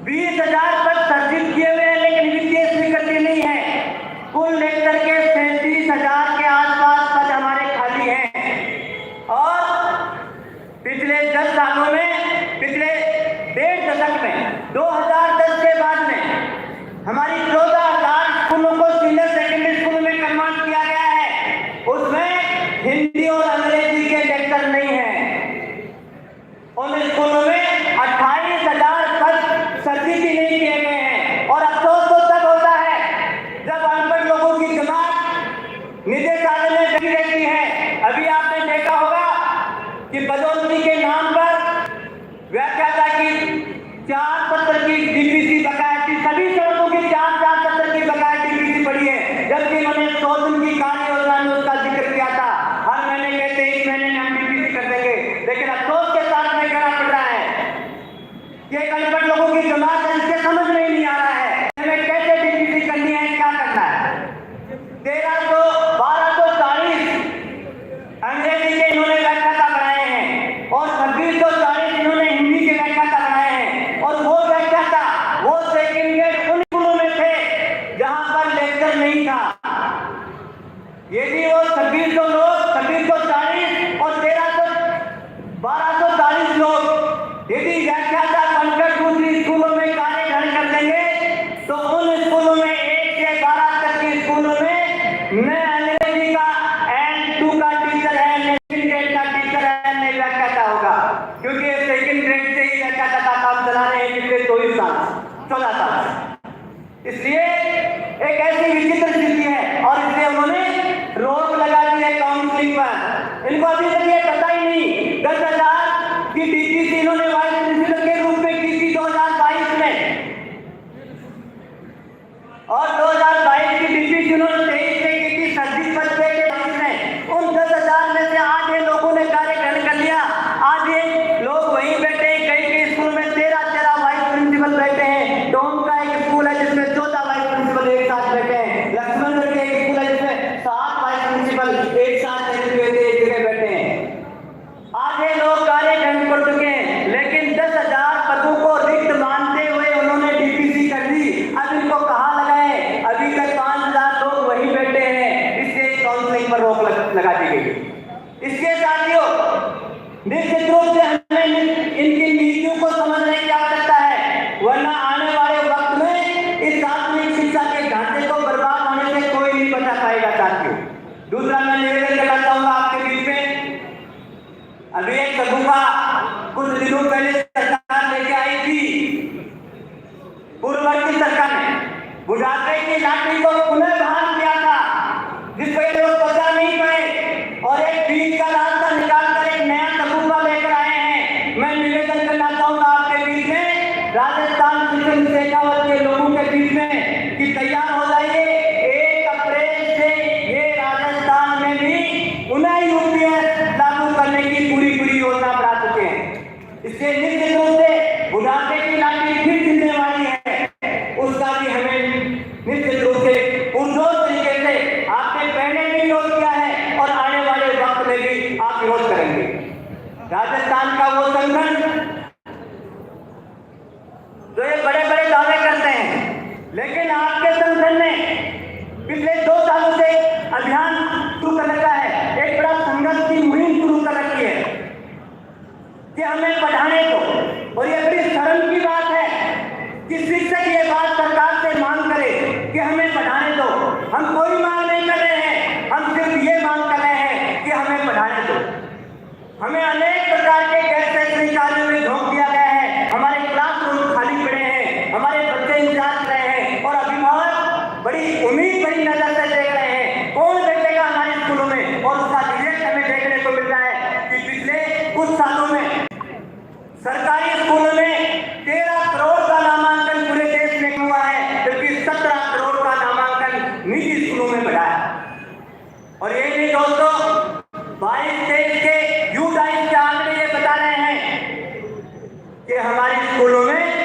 20,000 पद सर्जित किए हुए हैं, लेकिन वित्तीय स्वीकृति नहीं है। कुल लेकर के 37,000 के आसपास पद हमारे खाली हैं। और पिछले 10 सालों में, पिछले 1.5 दशक में, 2010 के बाद में हमारी 14,000 स्कूलों को सीनियर सेकेंडरी स्कूल में कन्वर्ट किया गया है। उसमें हिंदी और अंग्रेजी के लेक्चर नहीं है। उन स्कूलों में 28,000 पद सर्जित ही नहीं किए गए हैं। और अफसोस तो तब होता है जब अनपढ़ लोगों की जमात निदेशालय में लगी रहती है। अभी आपने देखा होगा कि पदोन्नति के नाम पर व्याख्याता की 4 सत्र की डीपीसी बकाया थी। सभी सड़कों की 4 सत्र की बकाया डीपीसी पड़ी है, जबकि उन्होंने 100 दिन की कार्य योजना में उसका जिक्र किया था। हर महीने कहते हैं इस महीने में हम डीपीसी कर देंगे, लेकिन अफसोस के साथ में कहना पड़ रहा है कि अनपढ़ लोगों की जमात है, इससे समझ में नहीं आ रहा है हमें कैसे डीपीसी करनी है, क्या करना है। 1240 अंग्रेजी के इन्होंने व्याख्याता बनाए हैं और 2640 इन्होंने हिंदी के व्याख्याता बनाए हैं। और वो व्याख्याता वो सेकंड ग्रेड उन स्कूलों में थे जहां पर लेक्चर नहीं था। यदि वो 2600 लोग, 2640 और 1240 लोग यदि व्याख्याता बनकर दूसरी स्कूलों में कार्य ग्रहण कर देंगे तो उन स्कूलों में 1 से 12 तक के स्कूलों में न अंग्रेजी का N2 का टीचर है, न सेकंड ग्रेड का टीचर है, न व्याख्याता होगा। क्योंकि सेकंड ग्रेड से ही व्याख्याता का काम चला रहे हैं पिछले 14 साल। इसलिए एक ऐसी विचित्र स्थिति है और इसलिए उन्होंने रोक लगा दी है काउंसलिंग पर। इनको अभी तक ये पता ही नहीं 10,000 की डीपीसी इन्होंने वाइस प्रिंसिपल के रूप में की थी 2022 में, और 2022 की डीपीसी उन्होंने 23 में की थी सर्जित पद पे के 22 में। उन 10,000 में से 8 लोगों ने कार्य ग्रहण कर लिया। आज ये लोग वहीं बैठे हैं। कई स्कूल में 13 वाइस प्रिंसिपल बैठे हैं। डोम का एक स्कूल है जिसमें 14 वाइस प्रिंसिपल एक साथ बैठे हैं। लक्ष्मणगढ़ के एक स्कूल है जिसमें 7 वाइस प्रिंसिपल एक साथ एक जगह बैठे हैं। आज ये लोग कार्य ग्रहण कर चुके हैं, लेकिन 10,000 पदों को रिक्त मानते हुए उन्होंने डीपीसी कर दी। अब इनको कहाँ लगाए? अभी तक 5,000 लोग वहीं बैठे हैं, इसलिए काउंसलिंग पर रोक लगा दी गई। इसके साथियों, निश्चित रूप से हमें इनकी नीतियों को समझने की आवश्यकता है, वरना आने वाले वक्त में इस आधुनिक शिक्षा के ढांचे को बर्बाद होने से कोई नहीं बचा पाएगा साथियों। दूसरा मैं निवेदन करना चाहूंगा आपके बीच में, अभी एक सगुफा कुछ दिनों पहले सरकार लेके आई थी, पूर्ववर्ती सरकार ने बुढ़ापे की लाठी को पुनः बहाल किया था, जिसको ये लोग पता नहीं पाए और एक बीच का रास्ता निकालकर एक नया सगुफा लेकर आए हैं। मैं निवेदन करना चाहूंगा आपके बीच में, राजस्थान मिशन शेखावत के लोगों के बीच में कि तैयार हो जाइए। 1 अप्रैल से ये राजस्थान में भी उन्हें यूपीएस लागू करने की पूरी योजना बना चुके हैं। इससे निश्चित रूप से बुढ़ापे की लाठी फिर मिलने वाली है, उसका भी हमें निश्चित रूप से पुरजोर तरीके से आपने पहले भी विरोध किया है और आने वाले वक्त में भी आप विरोध करेंगे। राजस्थान का वो संगठन जो ये बड़े बड़े दावे करते हैं, लेकिन आपके संगठन ने पिछले 2 सालों से अभियान शुरू कर रखा है, एक बड़ा संघर्ष की मुहिम शुरू कर रखी है कि हमें पढ़ाने को। और ये बड़ी शर्म की बात है कि शिक्षक ये बात सरकार से मांग करे कि हमें पढ़ाने दो। हम कोई मांग नहीं कर रहे हैं, हम सिर्फ ये मांग कर रहे हैं कि हमें पढ़ाने दो। हमें अनेक प्रकार के गैर शैक्षणिक कार्यों में झोंक दिया गया है, हमारे क्लासरूम खाली पड़े हैं, हमारे बच्चे इंतजार कर रहे हैं और अभिभावक बड़ी उम्मीद भरी नजर से देख रहे हैं कौन बैठेगा हमारे स्कूलों में। और उसका रिजल्ट हमें देखने को मिल रहा है कि पिछले कुछ सालों में सरकारी स्कूलों में 13 करोड़ का नामांकन पूरे देश में हुआ है, जबकि 17 करोड़ का नामांकन निजी स्कूलों में बढ़ा है। और ये नहीं दोस्तों, 22-23 के यूडाइस के आंकड़े ये बता रहे हैं कि हमारे स्कूलों में